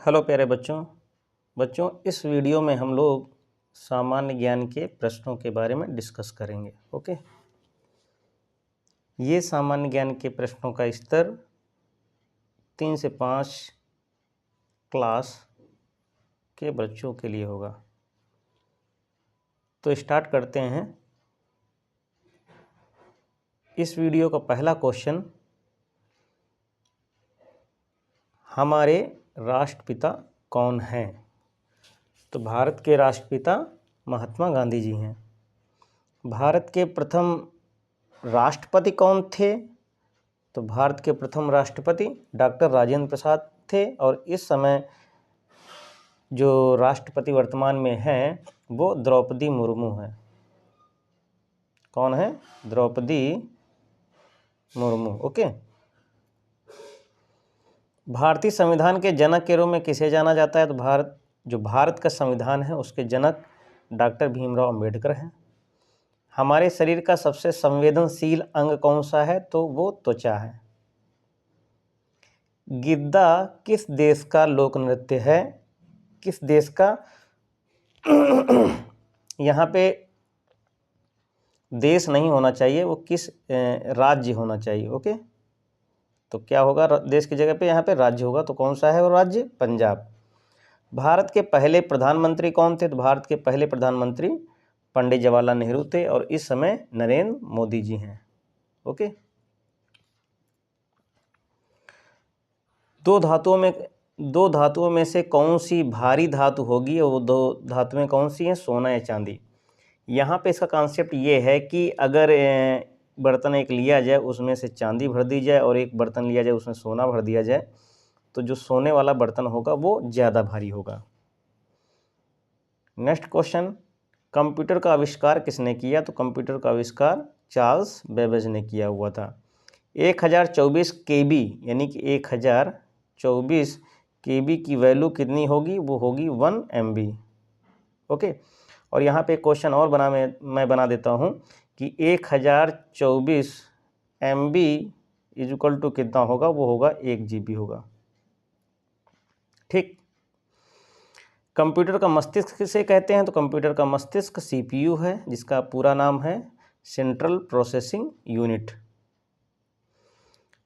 Hello प्यारे बच्चों इस वीडियो में हम लोग सामान्य ज्ञान के प्रश्नों के बारे में डिस्कस करेंगे। ओके, ये सामान्य ज्ञान के प्रश्नों का स्तर 3 से 5 क्लास के बच्चों के लिए होगा। तो स्टार्ट करते हैं। इस वीडियो का पहला क्वेश्चन, हमारे राष्ट्रपिता कौन हैं? तो भारत के राष्ट्रपिता महात्मा गांधी जी हैं। भारत के प्रथम राष्ट्रपति कौन थे? तो भारत के प्रथम राष्ट्रपति डॉक्टर राजेंद्र प्रसाद थे, और इस समय जो राष्ट्रपति वर्तमान में हैं वो द्रौपदी मुर्मू हैं। कौन है? द्रौपदी मुर्मू। ओके, भारतीय संविधान के जनक के रूप में किसे जाना जाता है? तो भारत का संविधान है उसके जनक डॉक्टर भीमराव अंबेडकर हैं। हमारे शरीर का सबसे संवेदनशील अंग कौन सा है? तो वो त्वचा है। गिद्दा किस देश का लोक नृत्य है? किस देश का? यहाँ पे देश नहीं होना चाहिए, वो किस राज्य होना चाहिए। ओके, तो क्या होगा देश की जगह पे? यहाँ पे राज्य होगा। तो कौन सा है वो राज्य? पंजाब। भारत के पहले प्रधानमंत्री कौन थे? तो भारत के पहले प्रधानमंत्री पंडित जवाहरलाल नेहरू थे, और इस समय नरेंद्र मोदी जी हैं। ओके, दो धातुओं में से कौन सी भारी धातु होगी? और वो दो धातुएं कौन सी हैं? सोना या चांदी। यहाँ पे इसका कॉन्सेप्ट ये है कि अगर बर्तन एक लिया जाए उसमें से चांदी भर दी जाए, और एक बर्तन लिया जाए उसमें सोना भर दिया जाए, तो जो सोने वाला बर्तन होगा वो ज़्यादा भारी होगा। नेक्स्ट क्वेश्चन, कंप्यूटर का आविष्कार किसने किया? तो कंप्यूटर का आविष्कार चार्ल्स बेबेज ने किया हुआ था। 1024 KB यानी कि 1024 KB की वैल्यू कितनी होगी? वो होगी 1 MB। ओके, और यहाँ पे क्वेश्चन और मैं बना देता हूँ कि 1024 MB इज इक्वल टू कितना होगा? वो होगा 1 GB होगा। ठीक, कंप्यूटर का मस्तिष्क किसे कहते हैं? तो कंप्यूटर का मस्तिष्क CPU है, जिसका पूरा नाम है सेंट्रल प्रोसेसिंग यूनिट।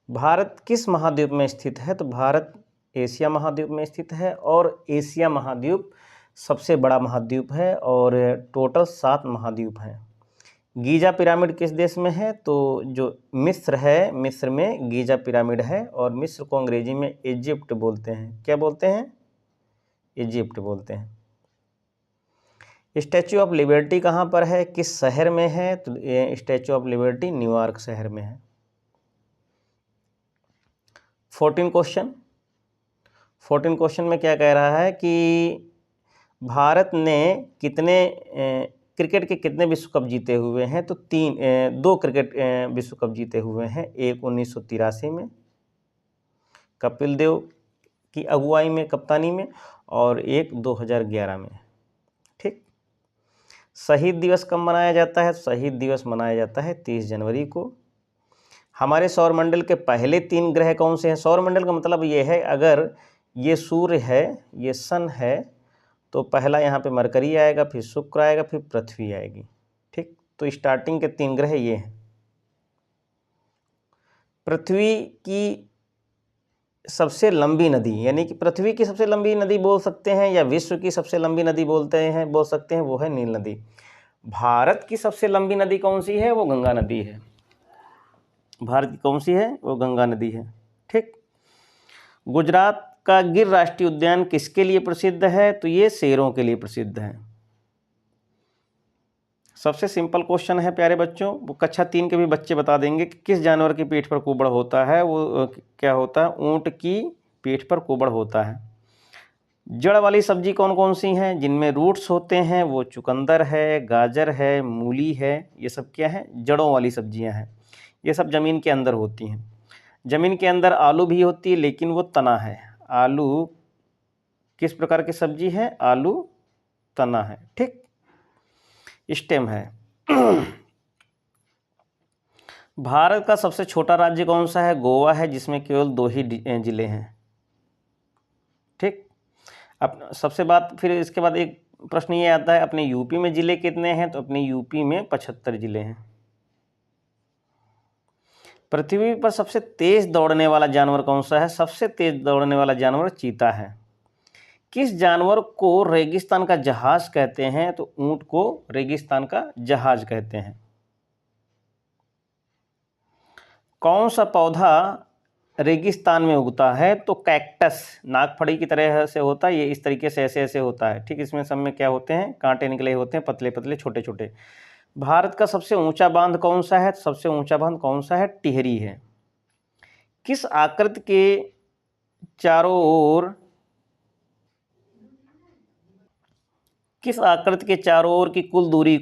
भारत किस महाद्वीप में स्थित है? तो भारत एशिया महाद्वीप में स्थित है, और एशिया महाद्वीप सबसे बड़ा महाद्वीप है, और टोटल 7 महाद्वीप हैं। गीजा पिरामिड किस देश में है? तो जो मिस्र है, मिस्र में गीजा पिरामिड है, और मिस्र को अंग्रेजी में इजिप्ट बोलते हैं। क्या बोलते हैं? इजिप्ट बोलते हैं। स्टैचू ऑफ लिबर्टी कहाँ पर है? किस शहर में है? तो स्टैचू ऑफ लिबर्टी न्यूयॉर्क शहर में है। 14 क्वेश्चन में क्या कह रहा है कि भारत ने क्रिकेट के कितने विश्व कप जीते हुए हैं? तो 2 क्रिकेट विश्व कप जीते हुए हैं। एक 1983 में कपिल देव की अगुवाई में, कप्तानी में, और एक 2011 में। ठीक, शहीद दिवस कब मनाया जाता है? शहीद दिवस मनाया जाता है 30 जनवरी को। हमारे सौरमंडल के पहले 3 ग्रह कौन से हैं? सौरमंडल का मतलब ये है, अगर ये सूर्य है, ये सन है, तो पहला यहाँ पे मरकरी आएगा, फिर शुक्र आएगा, फिर पृथ्वी आएगी। ठीक, तो स्टार्टिंग के 3 ग्रह ये हैं। पृथ्वी की सबसे लंबी नदी, यानी कि पृथ्वी की सबसे लंबी नदी बोल सकते हैं, या विश्व की सबसे लंबी नदी बोल सकते हैं, वो है नील नदी। भारत की सबसे लंबी नदी कौन सी है? वो गंगा नदी है। भारत की कौन सी है? वो गंगा नदी है। ठीक, गुजरात का गिर राष्ट्रीय उद्यान किसके लिए प्रसिद्ध है? तो ये शेरों के लिए प्रसिद्ध है। सबसे सिंपल क्वेश्चन है प्यारे बच्चों, वो कक्षा 3 के भी बच्चे बता देंगे कि किस जानवर की पीठ पर कुबड़ होता है? वो क्या होता है? ऊंट की पीठ पर कुबड़ होता है। जड़ वाली सब्जी कौन कौन सी हैं जिनमें रूट्स होते हैं? वो चुकंदर है, गाजर है, मूली है। ये सब क्या है? जड़ों वाली सब्जियां हैं। ये सब ज़मीन के अंदर होती हैं। ज़मीन के अंदर आलू भी होती है, लेकिन वो तना है। आलू किस प्रकार की सब्जी है? आलू तना है। ठीक, स्टेम है। भारत का सबसे छोटा राज्य कौन सा है? गोवा है, जिसमें केवल 2 ही जिले हैं। ठीक, अब सबसे बात फिर इसके बाद एक प्रश्न ये आता है, अपने यूपी में ज़िले कितने हैं? तो अपने यूपी में 75 ज़िले हैं। पृथ्वी पर सबसे तेज दौड़ने वाला जानवर कौन सा है? सबसे तेज दौड़ने वाला जानवर चीता है। किस जानवर को रेगिस्तान का जहाज कहते हैं? तो ऊंट को रेगिस्तान का जहाज कहते हैं। कौन सा पौधा रेगिस्तान में उगता है? तो कैक्टस, नागफड़ी की तरह से होता है ये, इस तरीके से ऐसे ऐसे होता है, ठीक। इसमें सब में क्या होते हैं? कांटे निकले होते हैं, पतले पतले छोटे छोटे। भारत का सबसे ऊंचा बांध कौन सा है? सबसे ऊंचा बांध कौन सा है? टिहरी है। किस आकृति के चारों ओर किस आकृति के चारों ओर की कुल दूरी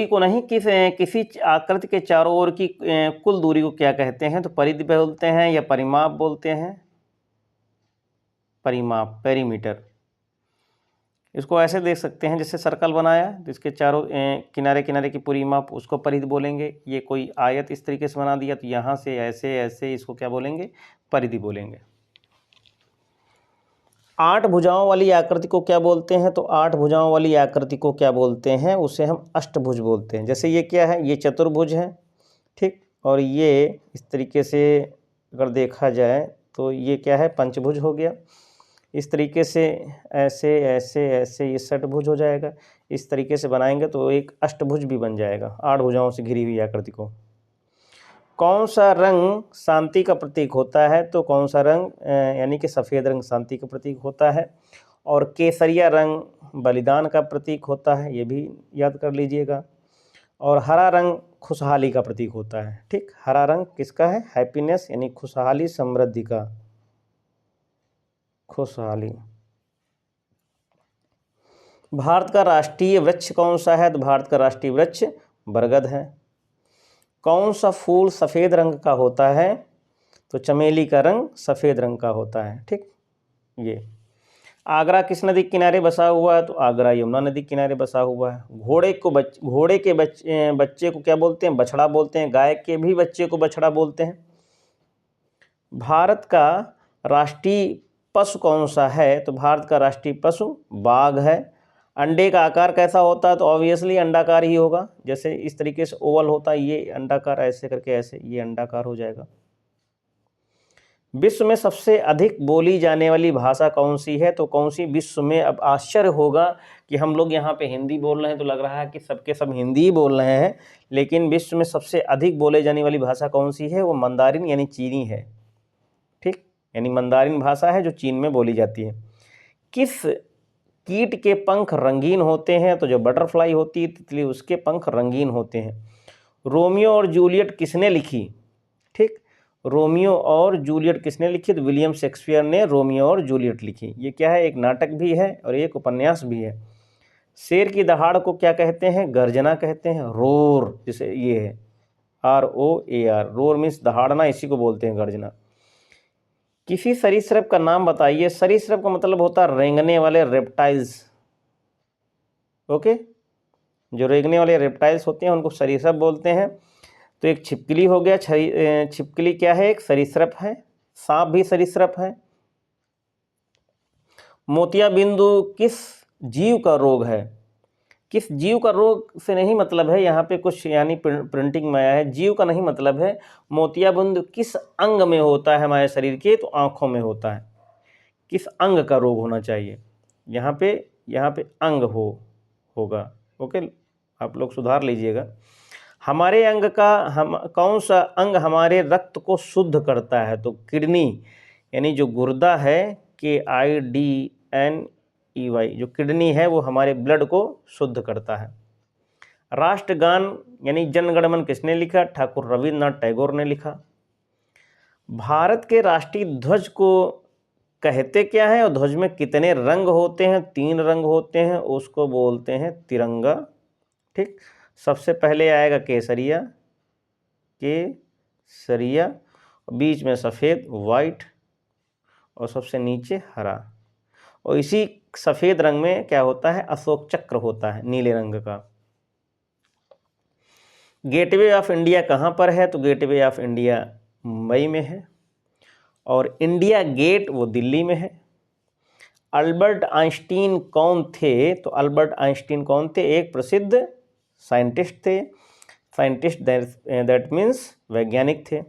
को नहीं, किसी आकृति के चारों ओर की कुल दूरी को क्या कहते हैं? तो परिधि बोलते हैं या परिमाप बोलते हैं? परिमाप, पेरीमीटर। इसको ऐसे देख सकते हैं, जैसे सर्कल बनाया तो इसके चारों किनारे किनारे की पूरी माप, उसको परिधि बोलेंगे। ये कोई आयत इस तरीके से बना दिया तो यहाँ से ऐसे ऐसे, इसको क्या बोलेंगे? परिधि बोलेंगे। 8 भुजाओं वाली आकृति को क्या बोलते हैं? तो 8 भुजाओं वाली आकृति को क्या बोलते हैं? उसे हम अष्टभुज बोलते हैं। जैसे ये क्या है? ये चतुर्भुज है, ठीक। और ये इस तरीके से अगर देखा जाए तो ये क्या है? पंचभुज हो गया। इस तरीके से ऐसे ऐसे ऐसे ये षटभुज हो जाएगा। इस तरीके से बनाएंगे तो एक अष्टभुज भी बन जाएगा, 8 भुजाओं से घिरी हुई आकृति को। कौन सा रंग शांति का प्रतीक होता है? तो कौन सा रंग, यानी कि सफ़ेद रंग शांति का प्रतीक होता है। और केसरिया रंग बलिदान का प्रतीक होता है, ये भी याद कर लीजिएगा। और हरा रंग खुशहाली का प्रतीक होता है, ठीक। हरा रंग किसका है? हैप्पीनेस, यानी खुशहाली, समृद्धि का, खुशहाली। भारत का राष्ट्रीय वृक्ष कौन सा है? तो भारत का राष्ट्रीय वृक्ष बरगद है। कौन सा फूल सफ़ेद रंग का होता है? तो चमेली का रंग सफ़ेद रंग का होता है, ठीक। ये आगरा किस नदी के किनारे बसा हुआ है? तो आगरा यमुना नदी के किनारे बसा हुआ है। घोड़े के बच्चे को क्या बोलते हैं? बछड़ा बोलते हैं। गाय के भी बच्चे को बछड़ा बोलते हैं। भारत का राष्ट्रीय पशु कौन सा है? तो भारत का राष्ट्रीय पशु बाघ है। अंडे का आकार कैसा होता है? तो ऑब्वियसली अंडाकार ही होगा। जैसे इस तरीके से ओवल होता है, ये अंडाकार, ऐसे करके ऐसे ये अंडाकार हो जाएगा। विश्व में सबसे अधिक बोली जाने वाली भाषा कौन सी है? तो कौन सी? विश्व में, अब आश्चर्य होगा कि हम लोग यहाँ पे हिंदी बोल रहे हैं तो लग रहा है कि सबके सब हिंदी ही बोल रहे हैं, लेकिन विश्व में सबसे अधिक बोले जाने वाली भाषा कौन सी है? वो मंदारिन यानी चीनी है, ठीक। यानी मंदारिन भाषा है जो चीन में बोली जाती है। किस कीट के पंख रंगीन होते हैं? तो जो बटरफ्लाई होती है तितली, उसके पंख रंगीन होते हैं। रोमियो और जूलियट किसने लिखी? ठीक, रोमियो और जूलियट किसने लिखी? तो विलियम शेक्सपियर ने रोमियो और जूलियट लिखी। ये क्या है? एक नाटक भी है और एक उपन्यास भी है। शेर की दहाड़ को क्या कहते हैं? गर्जना कहते हैं। रोर, जैसे ये है ROAR, रोर मीन्स दहाड़ना, इसी को बोलते हैं गर्जना। किसी सरीसृप का नाम बताइए। सरीसृप का मतलब होता है रेंगने वाले रेप्टाइल्स, ओके। जो रेंगने वाले रेप्टाइल्स होते हैं उनको सरीसृप बोलते हैं। तो एक छिपकली हो गया, छिपकली क्या है? एक सरीसृप है। सांप भी सरीसृप है। मोतियाबिंदु किस जीव का रोग है? किस जीव का रोग से नहीं मतलब है, यहाँ पे कुछ यानी प्रिंटिंग में आया है, जीव का नहीं मतलब है। मोतियाबिंदु किस अंग में होता है हमारे शरीर के? तो आँखों में होता है। किस अंग का रोग होना चाहिए? यहाँ पे अंग होगा, ओके। आप लोग सुधार लीजिएगा। हमारे अंग का कौन सा अंग हमारे रक्त को शुद्ध करता है? तो किडनी, यानी जो गुर्दा है, KIDNEY, जो किडनी है वो हमारे ब्लड को शुद्ध करता है। राष्ट्रगान यानी जनगणमन किसने लिखा? ठाकुर रविन्द्रनाथ टैगोर ने लिखा। भारत के राष्ट्रीय ध्वज को कहते क्या है और ध्वज में कितने रंग होते हैं? 3 रंग होते हैं, उसको बोलते हैं तिरंगा, ठीक। सबसे पहले आएगा केसरिया, बीच में सफ़ेद वाइट, और सबसे नीचे हरा। और इसी सफ़ेद रंग में क्या होता है? अशोक चक्र होता है नीले रंग का। गेटवे ऑफ इंडिया कहाँ पर है? तो गेटवे ऑफ इंडिया मुंबई में है। और इंडिया गेट वो दिल्ली में है। अल्बर्ट आइंस्टीन कौन थे? तो अल्बर्ट आइंस्टीन कौन थे? एक प्रसिद्ध साइंटिस्ट थे। साइंटिस्ट दैट मीन्स वैज्ञानिक थे।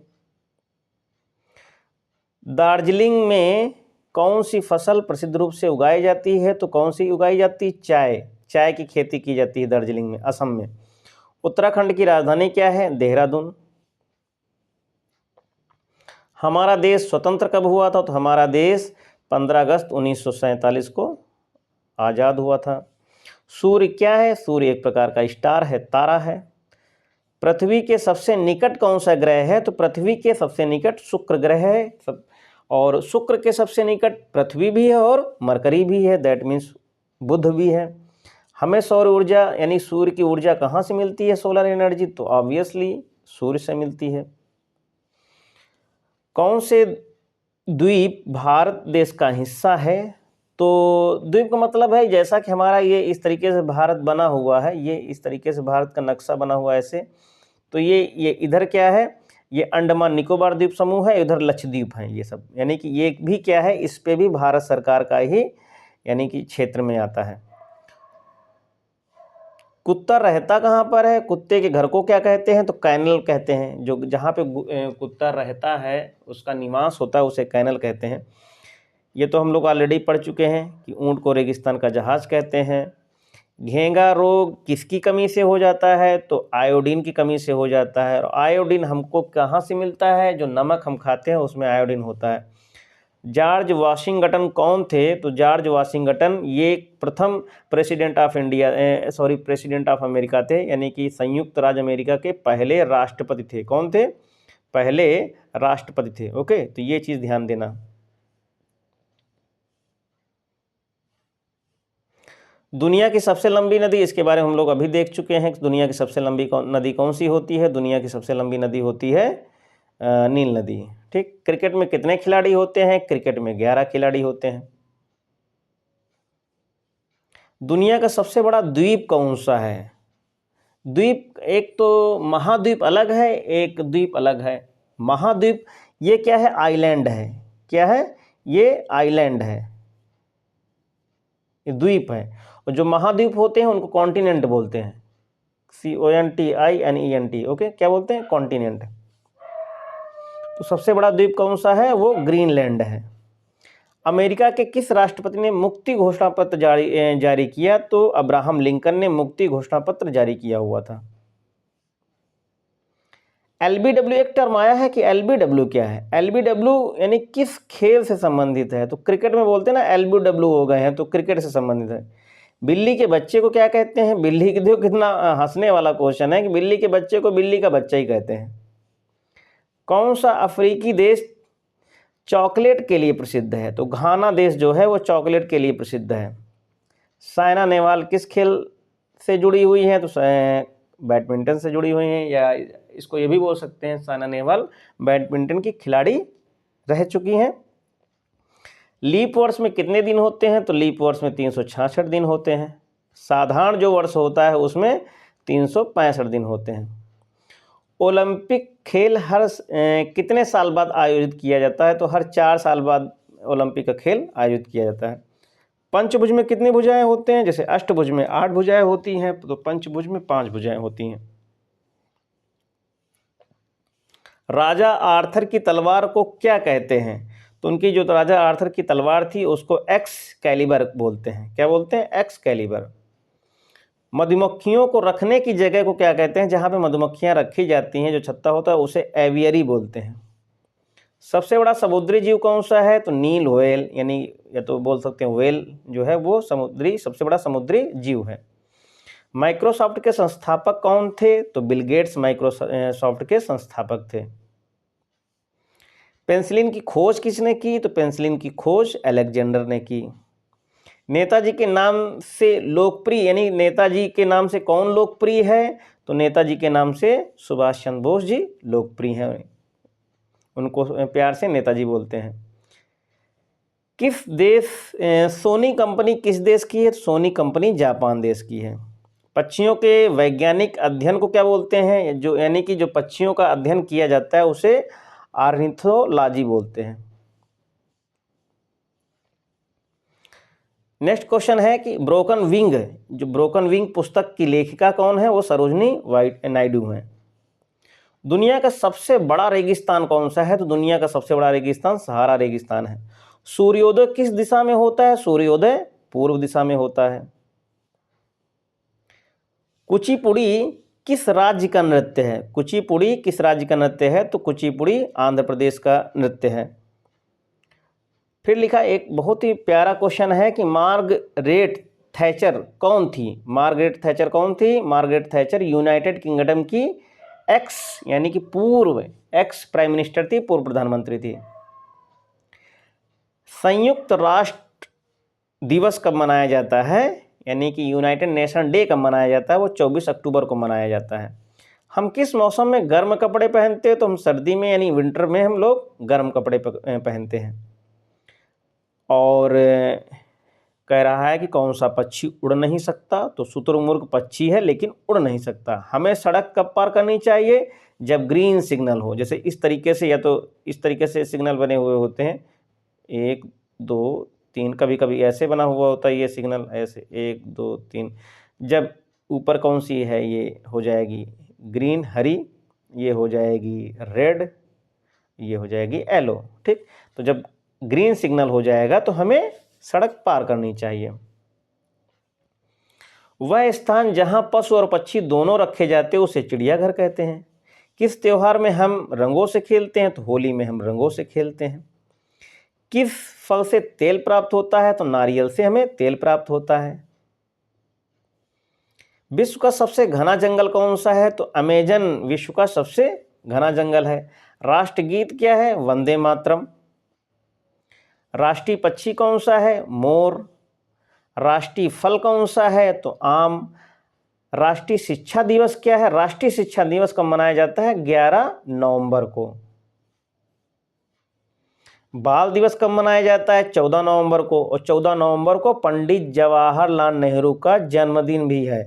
दार्जिलिंग में कौन सी फसल प्रसिद्ध रूप से उगाई जाती है? तो कौन सी उगाई जाती है? चाय। चाय की खेती की जाती है दार्जिलिंग में, असम में। उत्तराखंड की राजधानी क्या है? देहरादून। हमारा देश स्वतंत्र कब हुआ था? तो हमारा देश 15 अगस्त 1947 को आज़ाद हुआ था। सूर्य क्या है? सूर्य एक प्रकार का स्टार है, तारा है। पृथ्वी के सबसे निकट कौन सा ग्रह है? तो पृथ्वी के सबसे निकट शुक्र ग्रह है। और शुक्र के सबसे निकट पृथ्वी भी है और मरकरी भी है, दैट मीन्स बुध भी है। हमें सौर ऊर्जा यानी सूर्य की ऊर्जा कहाँ से मिलती है? सोलर एनर्जी, तो ऑब्वियसली सूर्य से मिलती है। कौन से द्वीप भारत देश का हिस्सा है? तो द्वीप का मतलब है जैसा कि हमारा ये इस तरीके से भारत बना हुआ है, ये इस तरीके से भारत का नक्शा बना हुआ है ऐसे। तो ये इधर क्या है? ये अंडमान निकोबार द्वीप समूह है, इधर लक्षद्वीप है ये सब, यानी कि ये भी क्या है? इस पे भी भारत सरकार का ही यानी कि क्षेत्र में आता है। कुत्ता रहता कहाँ पर है? कुत्ते के घर को क्या कहते हैं? तो कैनल कहते हैं। जो जहाँ पे कुत्ता रहता है उसका निवास होता है उसे कैनल कहते हैं। ये तो हम लोग ऑलरेडी पढ़ चुके हैं कि ऊँट को रेगिस्तान का जहाज कहते हैं। घेंगा रोग किसकी कमी से हो जाता है? तो आयोडीन की कमी से हो जाता है। और आयोडीन हमको कहाँ से मिलता है? जो नमक हम खाते हैं उसमें आयोडीन होता है। जॉर्ज वाशिंगटन कौन थे? तो जॉर्ज वाशिंगटन ये प्रथम president of India president of America थे, यानी कि संयुक्त राज्य अमेरिका के पहले राष्ट्रपति थे। कौन थे? पहले राष्ट्रपति थे। ओके, तो ये चीज़ ध्यान देना। दुनिया की सबसे लंबी नदी, इसके बारे में हम लोग अभी देख चुके हैं कि दुनिया की सबसे लंबी नदी कौन सी होती है? दुनिया की सबसे लंबी नदी होती है नील नदी। ठीक। क्रिकेट में कितने खिलाड़ी होते हैं? क्रिकेट में 11 खिलाड़ी होते हैं। दुनिया का सबसे बड़ा द्वीप कौन सा है? द्वीप, एक तो महाद्वीप अलग है, एक द्वीप अलग है। महाद्वीप ये क्या है? आइलैंड है। क्या है? ये आइलैंड है, ये द्वीप है। और जो महाद्वीप होते हैं उनको कॉन्टिनेंट बोलते हैं। CONTINENT। ओके, क्या बोलते हैं? कॉन्टिनेंट। तो सबसे बड़ा द्वीप कौन सा है? वो ग्रीनलैंड है। अमेरिका के किस राष्ट्रपति ने मुक्ति घोषणा पत्र जारी किया? तो अब्राहम लिंकन ने मुक्ति घोषणा पत्र जारी किया हुआ था। LBW एक टर्म आया है कि LBW क्या है? LBW यानी किस खेल से संबंधित है? तो क्रिकेट में बोलते हैं ना LBW हो गए हैं, तो क्रिकेट से संबंधित है। बिल्ली के बच्चे को क्या कहते हैं? बिल्ली के, देखो कितना हंसने वाला क्वेश्चन है कि बिल्ली के बच्चे को बिल्ली का बच्चा ही कहते हैं। कौन सा अफ्रीकी देश चॉकलेट के लिए प्रसिद्ध है? तो घाना देश जो है वो चॉकलेट के लिए प्रसिद्ध है। साइना नेहवाल किस खेल से जुड़ी हुई है? तो बैडमिंटन से जुड़ी हुई हैं, या इसको ये भी बोल सकते हैं साइना नेहवाल बैडमिंटन की खिलाड़ी रह चुकी हैं। लीप वर्ष में कितने दिन होते हैं? तो लीप वर्ष में 366 दिन होते हैं। साधारण जो वर्ष होता है उसमें 365 दिन होते हैं। ओलंपिक खेल हर कितने साल बाद आयोजित किया जाता है? तो हर 4 साल बाद ओलंपिक का खेल आयोजित किया जाता है। पंचभुज में कितनी भुजाएं होते हैं? जैसे अष्टभुज में 8 भुजाएं होती हैं, तो पंचभुज में 5 भुजाएं होती हैं। राजा आर्थर की तलवार को क्या कहते हैं? तो उनकी जो राजा आर्थर की तलवार थी उसको एक्सकैलिबर बोलते हैं। क्या बोलते हैं? एक्सकैलिबर। मधुमक्खियों को रखने की जगह को क्या कहते हैं? जहाँ पे मधुमक्खियाँ रखी जाती हैं, जो छत्ता होता है, उसे एवियरी बोलते हैं। सबसे बड़ा समुद्री जीव कौन सा है? तो नील व्हेल, यानी या तो बोल सकते हैं व्हेल जो है वो सबसे बड़ा समुद्री जीव है। माइक्रोसॉफ्ट के संस्थापक कौन थे? तो बिल गेट्स माइक्रोसॉफ्ट के संस्थापक थे। पेंसिलिन की खोज किसने की? तो पेंसिलिन की खोज अलेक्जेंडर ने की। नेताजी के नाम से लोकप्रिय, यानी नेताजी के नाम से कौन लोकप्रिय है? तो नेताजी के नाम से सुभाष चंद्र बोस जी लोकप्रिय हैं, उनको प्यार से नेताजी बोलते हैं। किस देश सोनी कंपनी किस देश की है? सोनी कंपनी जापान देश की है। पक्षियों के वैज्ञानिक अध्ययन को क्या बोलते हैं? जो यानी कि जो पक्षियों का अध्ययन किया जाता है उसे ऑर्निथोलॉजी बोलते हैं। नेक्स्ट क्वेश्चन है कि ब्रोकन विंग, जो ब्रोकन विंग पुस्तक की लेखिका कौन है? वो सरोजनी नायडू हैं। दुनिया का सबसे बड़ा रेगिस्तान कौन सा है? तो दुनिया का सबसे बड़ा रेगिस्तान सहारा रेगिस्तान है। सूर्योदय किस दिशा में होता है? सूर्योदय पूर्व दिशा में होता है। कुचिपुड़ी किस राज्य का नृत्य है? कुचिपुड़ी किस राज्य का नृत्य है? तो कुचिपुड़ी आंध्र प्रदेश का नृत्य है। फिर लिखा एक बहुत ही प्यारा क्वेश्चन है कि मार्गरेट थैचर कौन थी? मार्गरेट थैचर कौन थी? मार्गरेट थैचर यूनाइटेड किंगडम की एक्स यानी कि पूर्व एक्स प्राइम मिनिस्टर थी, पूर्व प्रधानमंत्री थी। संयुक्त राष्ट्र दिवस कब मनाया जाता है? यानी कि यूनाइटेड नेशन डे कब मनाया जाता है? वो 24 अक्टूबर को मनाया जाता है। हम किस मौसम में गर्म कपड़े पहनते हैं? तो हम सर्दी में यानी विंटर में हम लोग गर्म कपड़े पहनते हैं। और कह रहा है कि कौन सा पक्षी उड़ नहीं सकता? तो शुतुरमुर्ग पक्षी है लेकिन उड़ नहीं सकता। हमें सड़क कब पार करनी चाहिए? जब ग्रीन सिग्नल हो। जैसे इस तरीके से, या तो इस तरीके से सिग्नल बने हुए होते हैं, 1 2 3, कभी कभी ऐसे बना हुआ होता है ये सिग्नल, ऐसे 1 2 3। जब ऊपर कौन सी है? ये हो जाएगी ग्रीन हरी, ये हो जाएगी रेड, ये हो जाएगी येलो। ठीक, तो जब ग्रीन सिग्नल हो जाएगा तो हमें सड़क पार करनी चाहिए। वह स्थान जहां पशु और पक्षी दोनों रखे जाते हैं उसे चिड़ियाघर कहते हैं। किस त्योहार में हम रंगों से खेलते हैं? तो होली में हम रंगों से खेलते हैं। किस फल से तेल प्राप्त होता है? तो नारियल से हमें तेल प्राप्त होता है। विश्व का सबसे घना जंगल कौन सा है? तो अमेजन विश्व का सबसे घना जंगल है। राष्ट्रगीत क्या है? वंदे मातरम। राष्ट्रीय पक्षी कौन सा है? मोर। राष्ट्रीय फल कौन सा है? तो आम। राष्ट्रीय शिक्षा दिवस क्या है? राष्ट्रीय शिक्षा दिवस कब मनाया जाता है? 11 नवंबर को। बाल दिवस कब मनाया जाता है? 14 नवंबर को। और 14 नवंबर को पंडित जवाहरलाल नेहरू का जन्मदिन भी है।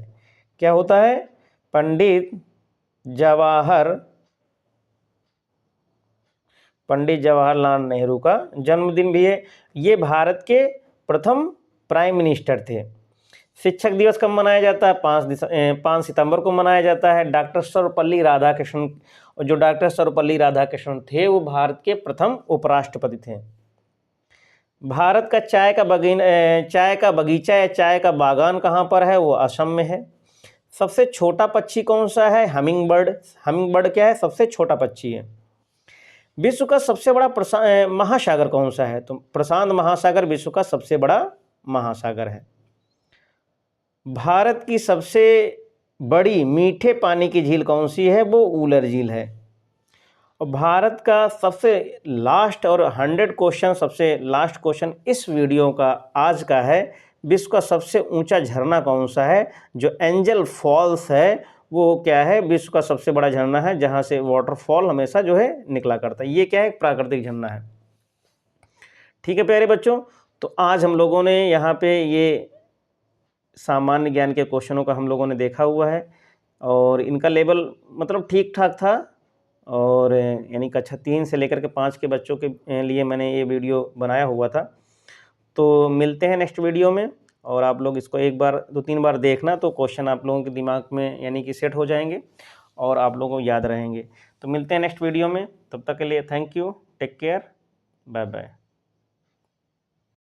क्या होता है? पंडित जवाहरलाल नेहरू का जन्मदिन भी है। ये भारत के प्रथम प्राइम मिनिस्टर थे। शिक्षक दिवस कब मनाया जाता है? 5 सितंबर को मनाया जाता है। डॉक्टर सर्वपल्ली राधाकृष्णन, जो डॉक्टर सर्वपल्ली राधाकृष्णन थे वो भारत के प्रथम उपराष्ट्रपति थे। भारत का चाय का बगीचा या चाय का बागान कहाँ पर है? वो असम में है। सबसे छोटा पक्षी कौन सा है? हमिंगबर्ड। हमिंगबर्ड क्या है? सबसे छोटा पक्षी है। विश्व का सबसे बड़ा महासागर कौन सा है? तो प्रशांत महासागर विश्व का सबसे बड़ा महासागर है। भारत की सबसे बड़ी मीठे पानी की झील कौन सी है? वो ऊलर झील है। और भारत का सबसे लास्ट और 100 क्वेश्चन, सबसे लास्ट क्वेश्चन इस वीडियो का आज का है, विश्व का सबसे ऊंचा झरना कौन सा है? जो एंजल फॉल्स है वो क्या है? विश्व का सबसे बड़ा झरना है जहां से वाटरफॉल हमेशा जो है निकला करता है। ये क्या है? प्राकृतिक झरना है। ठीक है प्यारे बच्चों, तो आज हम लोगों ने यहाँ पे ये सामान्य ज्ञान के क्वेश्चनों का हम लोगों ने देखा हुआ है और इनका लेवल मतलब ठीक ठाक था। और यानी कक्षा 3 से लेकर के 5 के बच्चों के लिए मैंने ये वीडियो बनाया हुआ था। तो मिलते हैं नेक्स्ट वीडियो में, और आप लोग इसको 1 बार 2-3 बार देखना तो क्वेश्चन आप लोगों के दिमाग में यानी कि सेट हो जाएंगे और आप लोगों को याद रहेंगे। तो मिलते हैं नेक्स्ट वीडियो में, तब तक के लिए thank you, take care, bye bye.